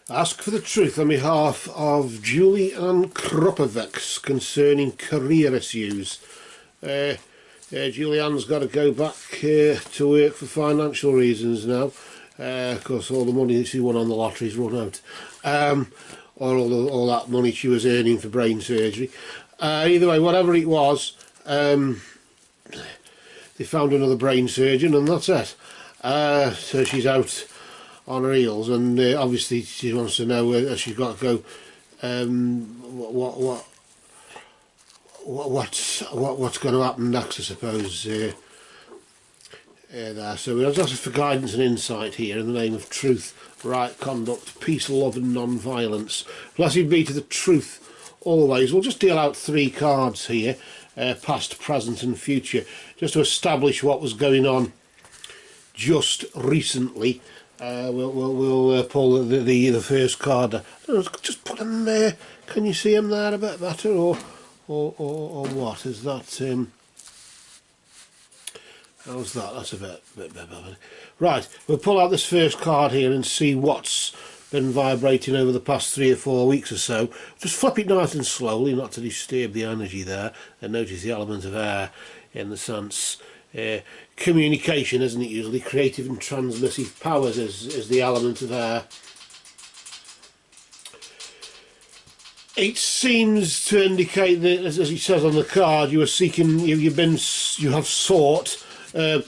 Ask for the truth on behalf of Julie Ann Krupowicz concerning career issues. Julianne's got to go back to work for financial reasons now. Of course, all the money that she won on the lottery's run out. Or all that money she was earning for brain surgery. Either way, whatever it was, they found another brain surgeon, and that's it. So she's out on her heels, and obviously she wants to know where she's got to go. What's going to happen next, I suppose. There. So we're asking for guidance and insight here in the name of truth, right conduct, peace, love and non-violence. Blessed be to the truth always. We'll just deal out 3 cards here, past, present and future, just to establish what was going on just recently. We'll pull the first card. Just put them there. Can you see them there a bit better, or what is that? How's that? That's a bit better. Right, we'll pull out this first card here and see what's been vibrating over the past 3 or 4 weeks or so. Just flip it nice and slowly, not to disturb the energy there, and notice the element of air in the sense. Communication, isn't it, usually? Creative and transmissive powers is the element of air. It seems to indicate that, as it says on the card, you are seeking, you have sought a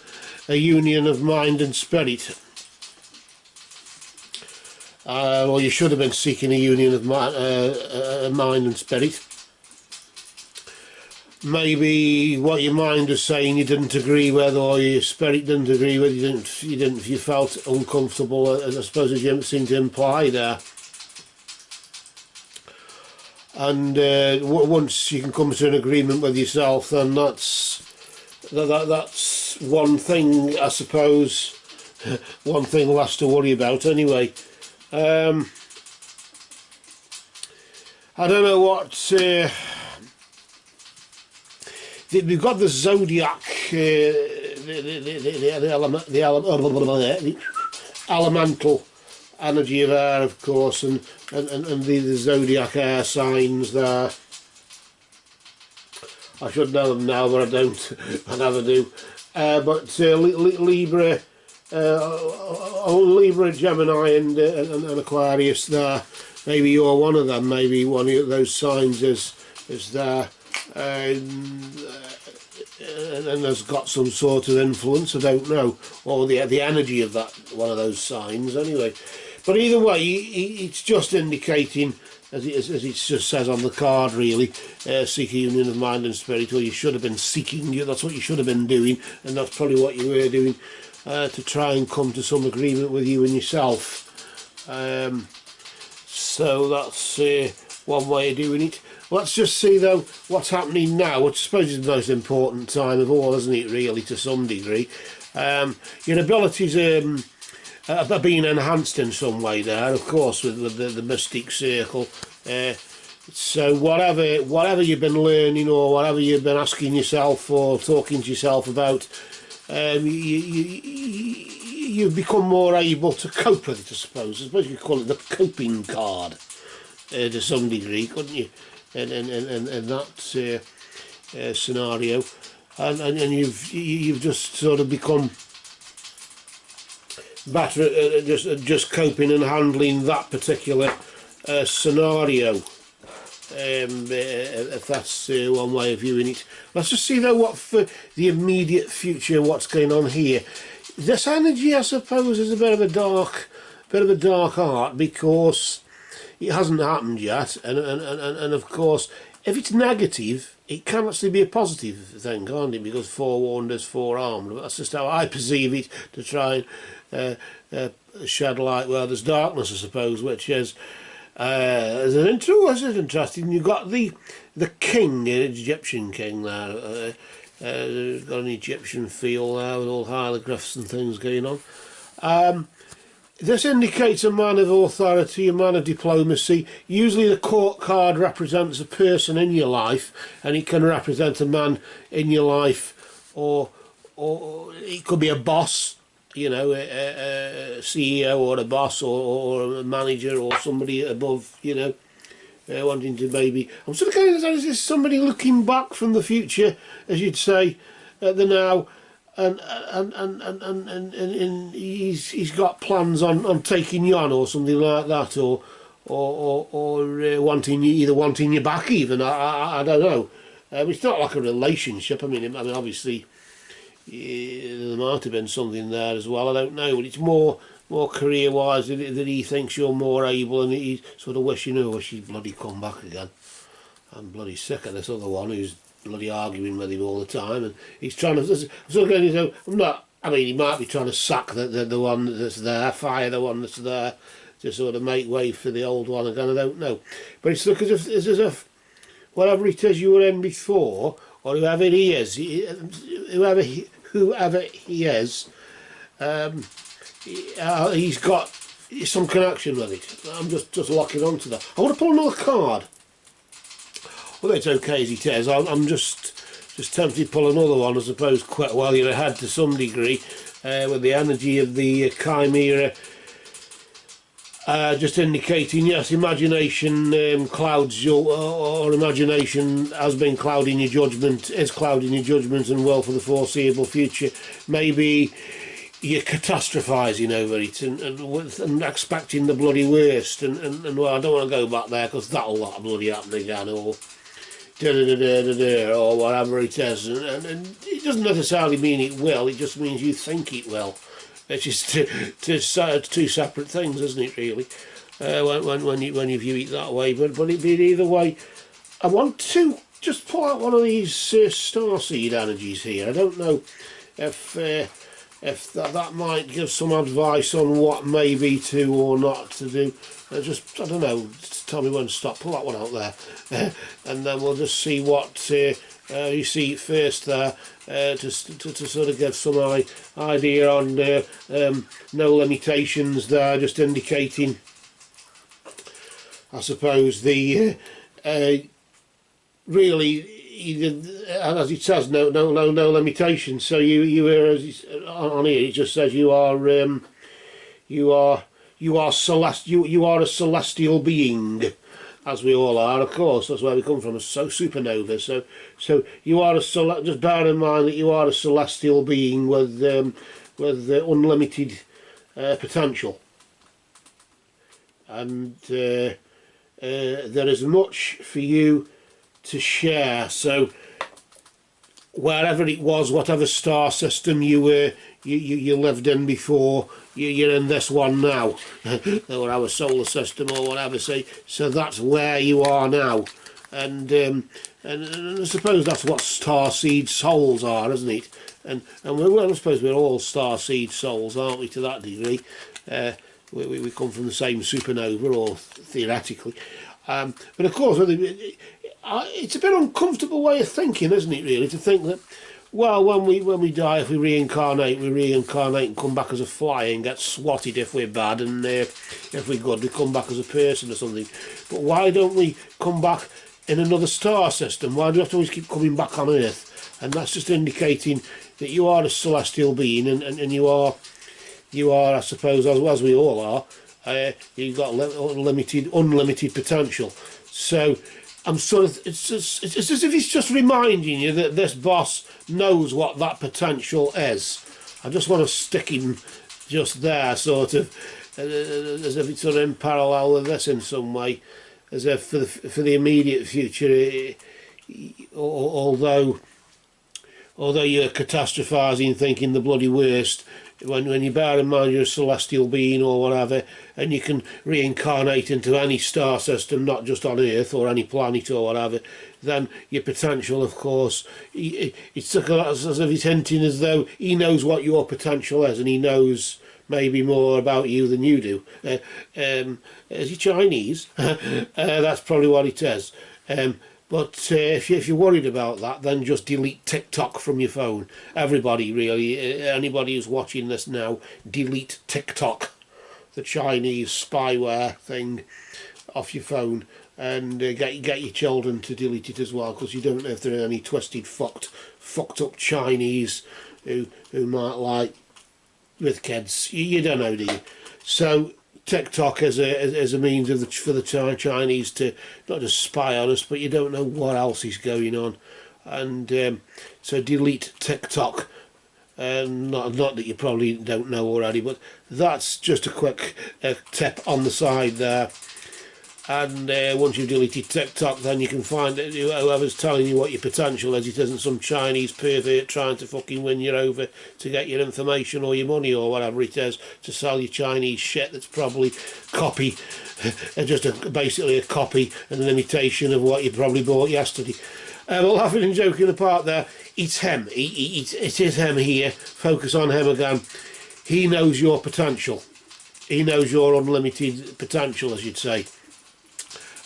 union of mind and spirit. Well, you should have been seeking a union of mind and spirit. Maybe what your mind was saying you didn't agree with, or your spirit didn't agree with. You felt uncomfortable, as I suppose as you seem to imply there. And once you can come to an agreement with yourself, then that's one thing, I suppose. One thing less to worry about, anyway. I don't know what. We've got the zodiac, the elemental energy of air, of course, and the zodiac air signs there. I should know them now, but I don't. I never do. But Libra, Gemini, and Aquarius there. Maybe you're one of them. Maybe one of those signs is there. And has got some sort of influence, I don't know, or the energy of that one of those signs anyway. But either way, it's just indicating, as it just says on the card, really, seek a union of mind and spirit, or you should have been seeking. That's what you should have been doing, and that's probably what you were doing, to try and come to some agreement with you and yourself. So that's one way of doing it. Let's just see, though, what's happening now, which I suppose is the most important time of all, isn't it, really, to some degree. Your abilities are being enhanced in some way there, of course, with the mystic circle. So whatever you've been learning, or whatever you've been asking yourself or talking to yourself about, you've become more able to cope with it, I suppose. I suppose you could call it the coping card, to some degree, couldn't you? In that scenario, and you've just sort of become better at just coping and handling that particular scenario. If that's one way of viewing it. Let's just see, though, what for the immediate future, what's going on here. This energy, I suppose, is a bit of a dark art, because it hasn't happened yet, and of course, if it's negative, it can actually be a positive thing, can't it? Because forewarned is forearmed. That's just how I perceive it, to try and shed light where there's darkness, I suppose, which is interesting. You've got the king, an Egyptian king there. Got an Egyptian feel there with all hieroglyphs and things going on. This indicates a man of authority, a man of diplomacy. Usually the court card represents a person in your life, and it can represent a man in your life, or it could be a boss, you know, a CEO or a boss or a manager or somebody above, you know, wanting to maybe. I'm sort of going, is this somebody looking back from the future, as you'd say, at the now, and he's got plans on taking you on or something like that, or wanting you, either wanting you back even. I don't know. It's not like a relationship. I mean, obviously. There might have been something there as well. I don't know, but it's more career wise that he thinks you're more able, and he's sort of wishing, oh, wish he'd bloody come back again. I'm bloody sick of this other one who's bloody arguing with him all the time, and he's trying to. I'm sort of going, I'm not. I mean, he might be trying to sack the one that's there, fire the one that's there, to sort of make way for the old one again. I don't know, but it's like it's as if whatever it is you were in before, or whoever he is, whoever he is, he's got some connection with it. I'm just locking onto that. I want to pull another card. Well, it's okay as it is. I'm just tempted to pull another one, I suppose. Quite well, you're ahead to some degree with the energy of the Chimera. Just indicating, yes, imagination clouds your, or imagination has been clouding your judgment, is clouding your judgment and will for the foreseeable future. Maybe you're catastrophising over it and expecting the bloody worst, and well, I don't want to go back there because that'll not bloody happen again, or or whatever it is, and it doesn't necessarily mean it will, it just means you think it will. It's just two separate things, isn't it? Really, when you view it that way. But it be either way. I want to just pull out one of these starseed energies here. I don't know if that might give some advice on what maybe to or not to do. I don't know. Just tell me when to stop. Pull that one out there, and then we'll just see what you see first there. To sort of give some idea on no limitations there, just indicating, I suppose, the really, as it says, no limitations. So you as on here it just says you are a celestial being. As we all are, of course, that's where we come from, so supernova. So you are just bear in mind that you are a celestial being with unlimited potential, and there is much for you to share. So wherever it was, whatever star system you lived in before, you're in this one now, or our solar system or whatever. So that's where you are now, and I suppose that's what starseed souls are, isn't it? And I suppose we're all starseed souls, aren't we? To that degree, we come from the same supernova, or theoretically. But of course, it's a bit uncomfortable way of thinking, isn't it? Really, to think that, well, when we die, if we reincarnate and come back as a fly and get swatted if we're bad, and if we're good, we come back as a person or something. But why don't we come back in another star system? Why do we have to always keep coming back on Earth? And that's just indicating that you are a celestial being, and you are, I suppose, as we all are, you've got unlimited potential. So I'm sort of, it's as if he's just reminding you that this boss knows what that potential is. I just want to stick him just there, sort of, as if it's sort of in parallel with this in some way, as if for the immediate future, although you're catastrophising, thinking the bloody worst, when you bear in mind you're a celestial being or whatever, and you can reincarnate into any star system, not just on Earth or any planet or whatever, then your potential, of course, it's as if he's hinting as though he knows what your potential is, and he knows maybe more about you than you do. Is he Chinese? That's probably what it is. But if you're worried about that, then just delete TikTok from your phone. Everybody, really, anybody who's watching this now, delete TikTok, the Chinese spyware thing, off your phone, and get your children to delete it as well, because you don't know if there are any twisted, fucked up Chinese who might like with kids. You don't know, do you? So TikTok as a means of for the Chinese to not just spy on us, but you don't know what else is going on, and so delete TikTok. Not that you probably don't know already, but that's just a quick tip on the side there. And once you've deleted TikTok, then you can find that whoever's telling you what your potential is, it isn't some Chinese pervert trying to fucking win you over to get your information or your money or whatever it is, to sell you Chinese shit that's probably copy, just basically a copy and an imitation of what you probably bought yesterday. But laughing and joking apart there, it's him. It is him here. Focus on him again. He knows your potential. He knows your unlimited potential, as you'd say.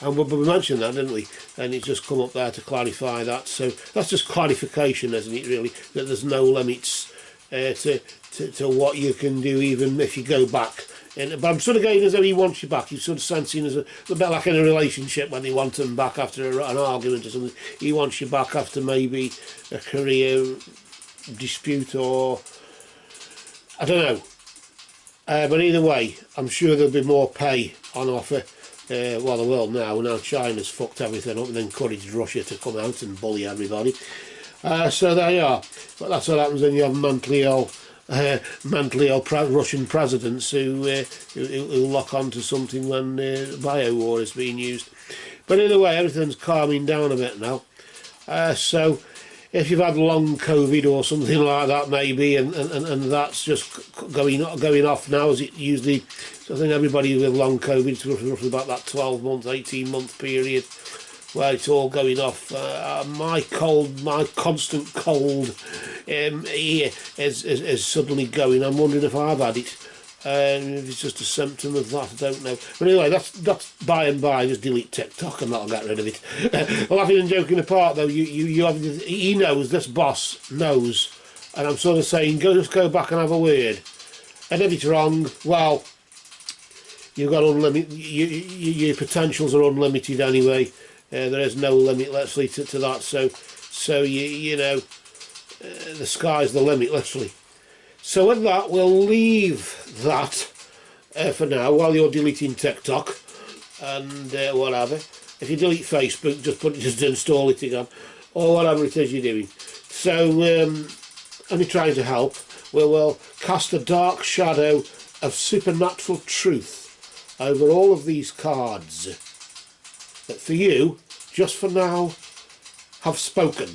And we mentioned that, didn't we? And it's just come up there to clarify that. So that's just clarification, isn't it, really? That there's no limits to what you can do, even if you go back. But I'm sort of getting as though he wants you back. You're sort of sensing as a bit like in a relationship when they want them back after an argument or something. He wants you back after maybe a career dispute or... I don't know. But either way, I'm sure there'll be more pay on offer. Well, the world now China's fucked everything up and encouraged Russia to come out and bully everybody. So there you are. But that's what happens when you have mentally ill Russian presidents who lock on to something when bio-war is being used. But either way, everything's calming down a bit now. So if you've had long COVID or something like that, maybe, and that's just going off now, as it usually. So I think everybody with long COVID, it's roughly about that 12-month, 18-month period where it's all going off. My constant cold here is suddenly going. I'm wondering if I've had it. If it's just a symptom of that, I don't know. But anyway, that's by and by. Just delete TikTok and that'll get rid of it. Laughing and joking apart, though, he knows, this boss knows, and I'm sort of saying, just go back and have a word. And if it's wrong, well, you've got unlimited. Your potentials are unlimited anyway. There is no limit, literally, to that. So you know, the sky's the limit, literally. So with that, we'll leave that for now while you're deleting TikTok and whatever. If you delete Facebook, just install it again, or whatever it is you're doing. So only trying to help. We will cast a dark shadow of supernatural truth over all of these cards that for you, just for now, have spoken.